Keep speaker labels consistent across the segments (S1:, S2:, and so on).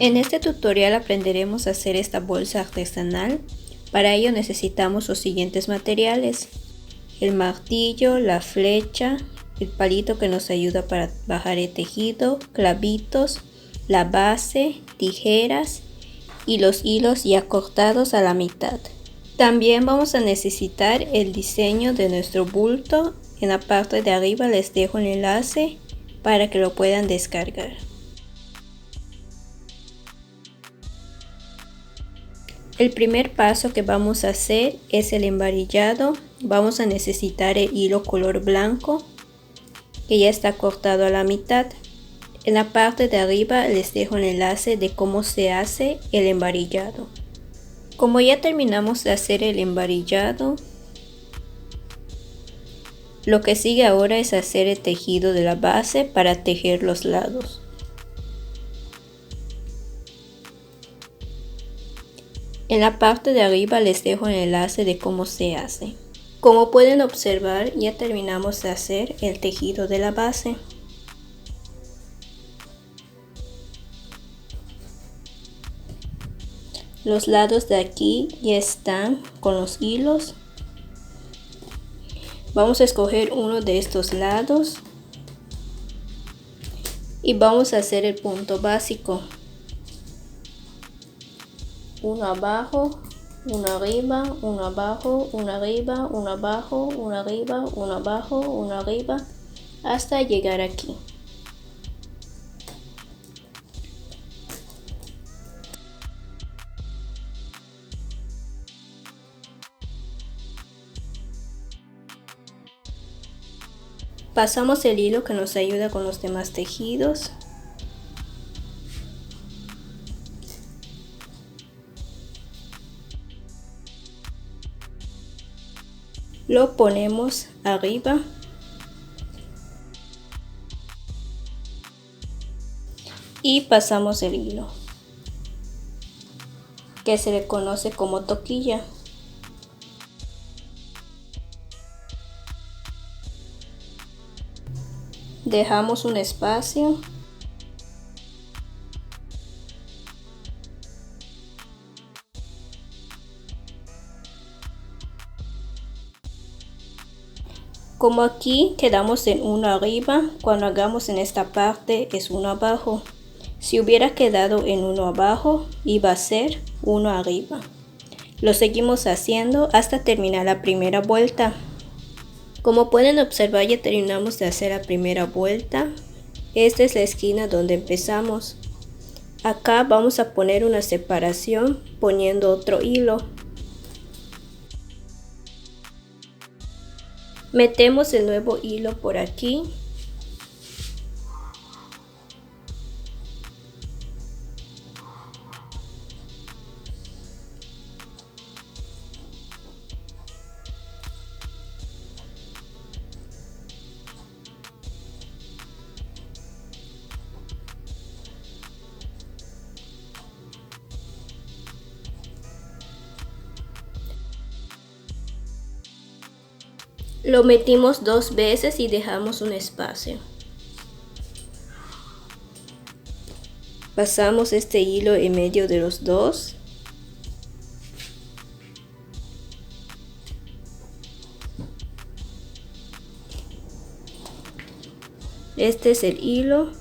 S1: En este tutorial aprenderemos a hacer esta bolsa artesanal. Para ello necesitamos los siguientes materiales: el martillo, la flecha, el palito que nos ayuda para bajar el tejido, clavitos, la base, tijeras y los hilos ya cortados a la mitad. También vamos a necesitar el diseño de nuestro bulto. En la parte de arriba les dejo el enlace para que lo puedan descargar. El primer paso que vamos a hacer es el embarillado. Vamos a necesitar el hilo color blanco que ya está cortado a la mitad. En la parte de arriba les dejo el enlace de cómo se hace el embarillado. Como ya terminamos de hacer el embarillado, lo que sigue ahora es hacer el tejido de la base para tejer los lados. En la parte de arriba les dejo el enlace de cómo se hace. Como pueden observar, ya terminamos de hacer el tejido de la base. Los lados de aquí ya están con los hilos. Vamos a escoger uno de estos lados y vamos a hacer el punto básico. Uno abajo, uno arriba, uno abajo, uno arriba, uno abajo, uno arriba, uno abajo, uno arriba, hasta llegar aquí. Pasamos el hilo que nos ayuda con los demás tejidos. Lo ponemos arriba y pasamos el hilo, que se le conoce como toquilla. Dejamos un espacio . Como aquí quedamos en uno arriba, cuando hagamos en esta parte es uno abajo. Si hubiera quedado en uno abajo, iba a ser uno arriba. Lo seguimos haciendo hasta terminar la primera vuelta. Como pueden observar, ya terminamos de hacer la primera vuelta. Esta es la esquina donde empezamos. Acá vamos a poner una separación poniendo otro hilo. Metemos el nuevo hilo por aquí. Lo metimos 2 veces y dejamos un espacio. Pasamos este hilo en medio de los dos. Este es el hilo.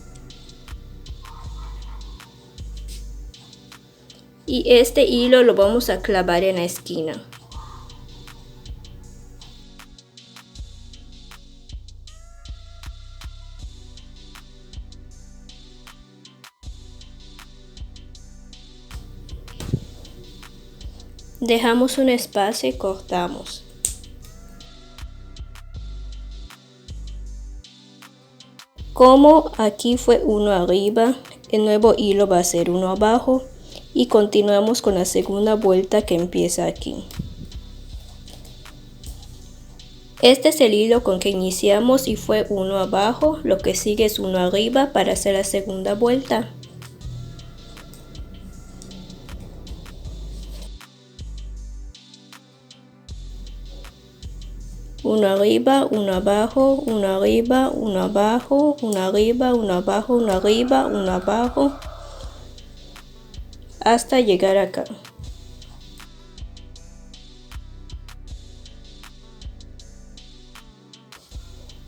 S1: Y este hilo lo vamos a clavar en la esquina. Dejamos un espacio y cortamos. Como aquí fue uno arriba, el nuevo hilo va a ser uno abajo y continuamos con la segunda vuelta que empieza aquí. Este es el hilo con que iniciamos y fue uno abajo. Lo que sigue es uno arriba para hacer la segunda vuelta. Uno arriba, uno abajo, uno arriba, uno abajo, uno arriba, uno abajo, uno arriba, uno abajo. hasta llegar acá.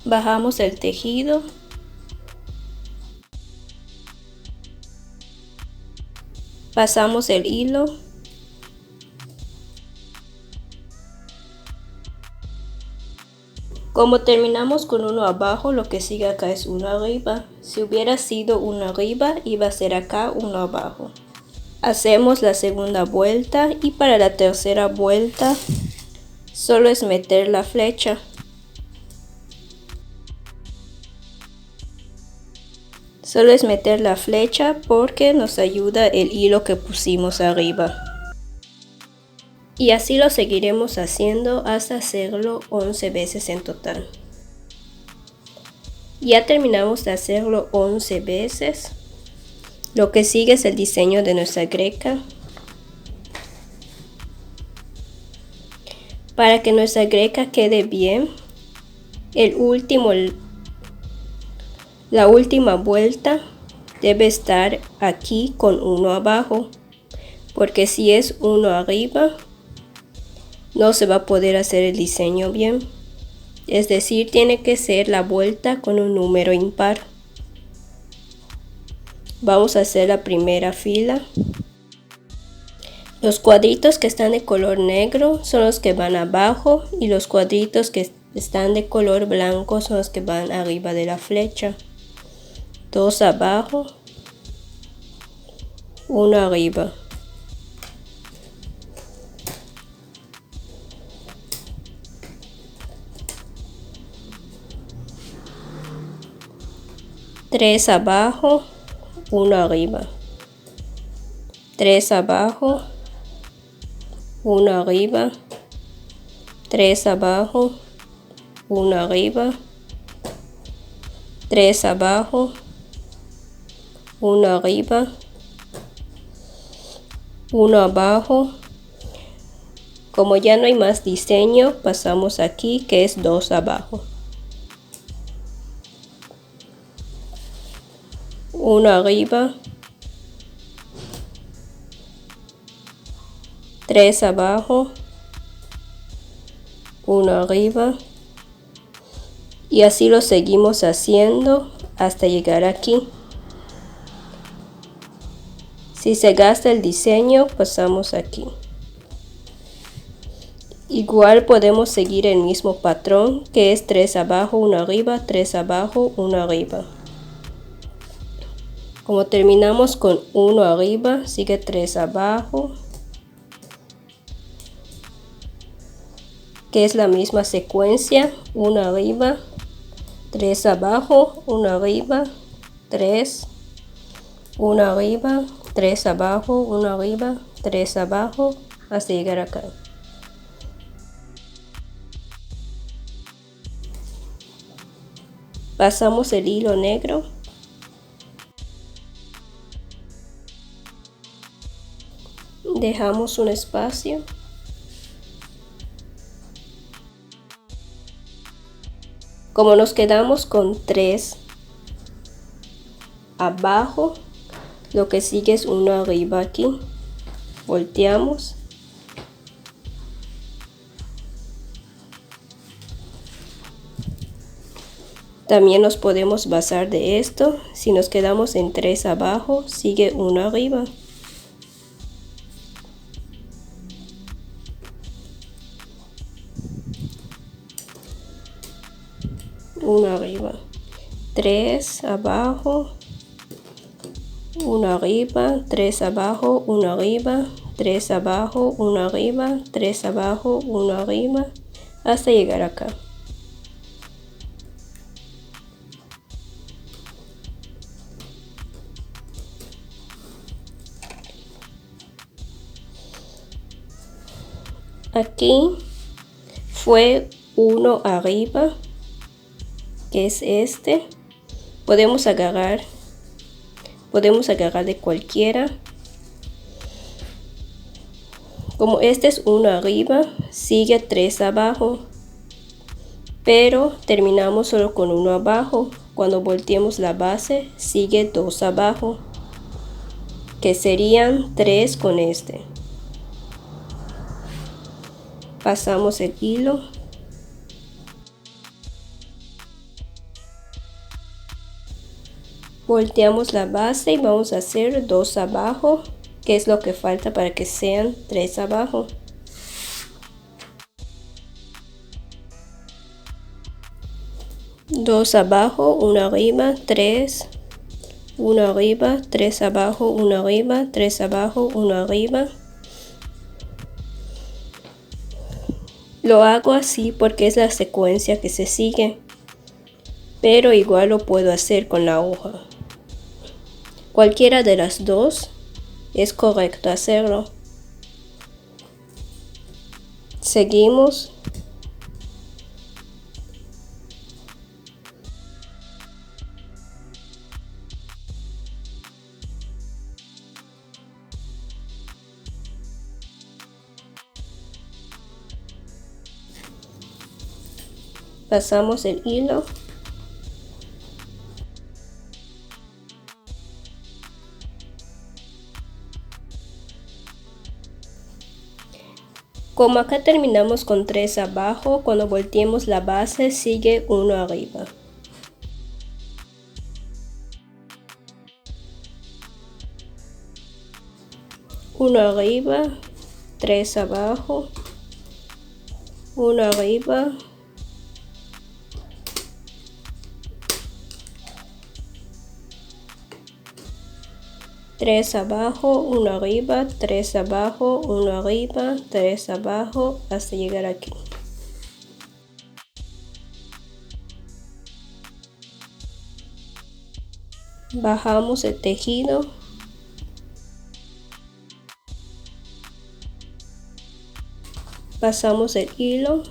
S1: Bajamos el tejido. Pasamos el hilo. Como terminamos con uno abajo, lo que sigue acá es uno arriba. Si hubiera sido uno arriba, iba a ser acá uno abajo. Hacemos la segunda vuelta y para la tercera vuelta solo es meter la flecha. Solo es meter la flecha porque nos ayuda el hilo que pusimos arriba. Y así lo seguiremos haciendo hasta hacerlo 11 veces en total. Ya terminamos de hacerlo 11 veces. Lo que sigue es el diseño de nuestra greca. Para que nuestra greca quede bien, la última vuelta debe estar aquí con uno abajo, porque si es uno arriba, no se va a poder hacer el diseño bien. Es decir, tiene que ser la vuelta con un número impar. Vamos a hacer la primera fila. Los cuadritos que están de color negro son los que van abajo y los cuadritos que están de color blanco son los que van arriba de la flecha. 2 abajo, 1 arriba. Tres abajo, 1 arriba. 3 abajo, 1 arriba. 3 abajo, 1 arriba. 3 abajo, 1 arriba. 1 abajo. Como ya no hay más diseño, pasamos aquí que es 2 abajo. 1 arriba. 3 abajo. 1 arriba. Y así lo seguimos haciendo hasta llegar aquí. Si se gasta el diseño, pasamos aquí. Igual podemos seguir el mismo patrón que es 3 abajo, 1 arriba, 3 abajo, 1 arriba. Como terminamos con 1 arriba, sigue 3 abajo, que es la misma secuencia, 1 arriba, 3 abajo, 1 arriba, 3, 1 arriba, 3 abajo, 1 arriba, 3 abajo, hasta llegar acá. Pasamos el hilo negro. Dejamos un espacio. Como nos quedamos con 3 abajo, lo que sigue es 1 arriba aquí. Volteamos. También nos podemos basar de esto. Si nos quedamos en 3 abajo, sigue 1 arriba. Uno arriba, 3 abajo, 1 arriba, 3 abajo, 1 arriba, 3 abajo, 1 arriba, 3 abajo, 1 arriba, hasta llegar acá. Aquí fue 1 arriba, que es este. Podemos agarrar de cualquiera. Como este es 1 arriba, sigue 3 abajo, pero terminamos solo con 1 abajo. Cuando volteemos la base, sigue 2 abajo.
S2: que serían 3 con este. Pasamos el hilo. Volteamos la base y vamos a hacer 2 abajo, que es lo que falta para que sean 3 abajo. Dos abajo, 1 arriba, 3, 1 arriba, 3 abajo, 1 arriba, 3 abajo, 1 arriba. Lo hago así porque es la secuencia que se sigue, pero igual lo puedo hacer con la hoja. Cualquiera de las dos es correcto hacerlo. Seguimos. Pasamos el hilo. Como acá terminamos con 3 abajo, cuando volteemos la base sigue 1 arriba. Uno arriba, 3 abajo, 1 arriba, 3 abajo, 1 arriba, 3 abajo, 1 arriba, 3 abajo, hasta llegar aquí. Bajamos el tejido. Pasamos el hilo.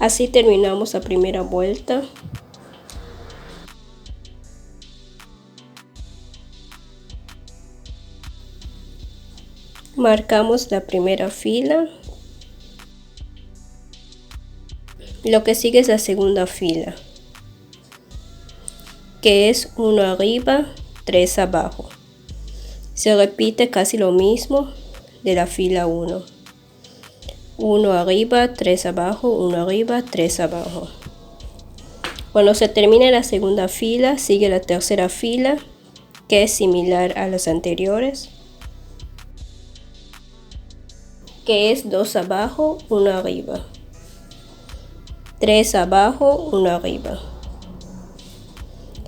S2: Así terminamos la primera vuelta. Marcamos la primera fila. Lo que sigue es la segunda fila, que es 1 arriba, 3 abajo. Se repite casi lo mismo de la fila 1. 1 arriba, 3 abajo, 1 arriba, 3 abajo. Cuando se termine la segunda fila, sigue la tercera fila, que es similar a las anteriores, que es 2 abajo, 1 arriba, 3 abajo, 1 arriba.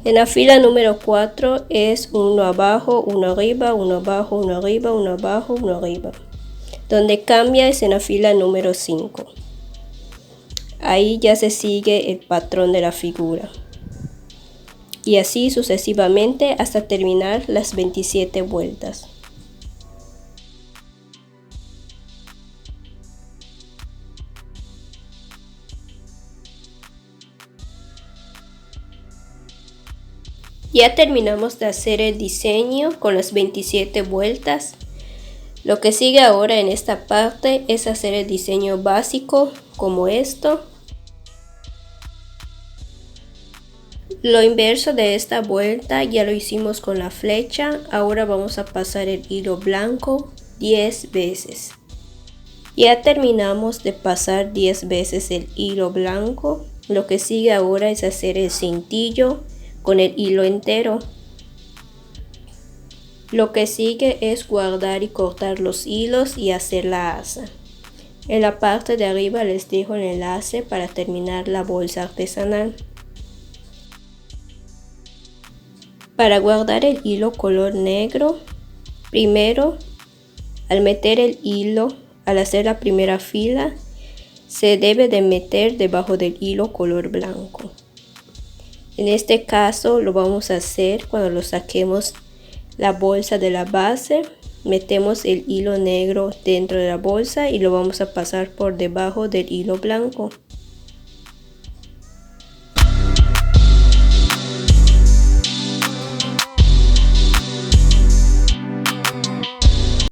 S2: En la fila número 4 es 1 abajo, 1 arriba, 1 abajo, 1 arriba, 1 abajo, 1 arriba. Donde cambia es en la fila número 5. Ahí ya se sigue el patrón de la figura. Y así sucesivamente hasta terminar las 27 vueltas. Ya terminamos de hacer el diseño con las 27 vueltas. Lo que sigue ahora en esta parte es hacer el diseño básico como esto. Lo inverso de esta vuelta ya lo hicimos con la flecha. Ahora vamos a pasar el hilo blanco 10 veces. Ya terminamos de pasar 10 veces el hilo blanco. Lo que sigue ahora es hacer el cintillo con el hilo entero. Lo que sigue es guardar y cortar los hilos y hacer la asa. En la parte de arriba les dejo el enlace para terminar la bolsa artesanal. Para guardar el hilo color negro, primero al meter el hilo, al hacer la primera fila, se debe de meter debajo del hilo color blanco. En este caso lo vamos a hacer cuando lo saquemos la bolsa de la base. Metemos el hilo negro dentro de la bolsa y lo vamos a pasar por debajo del hilo blanco.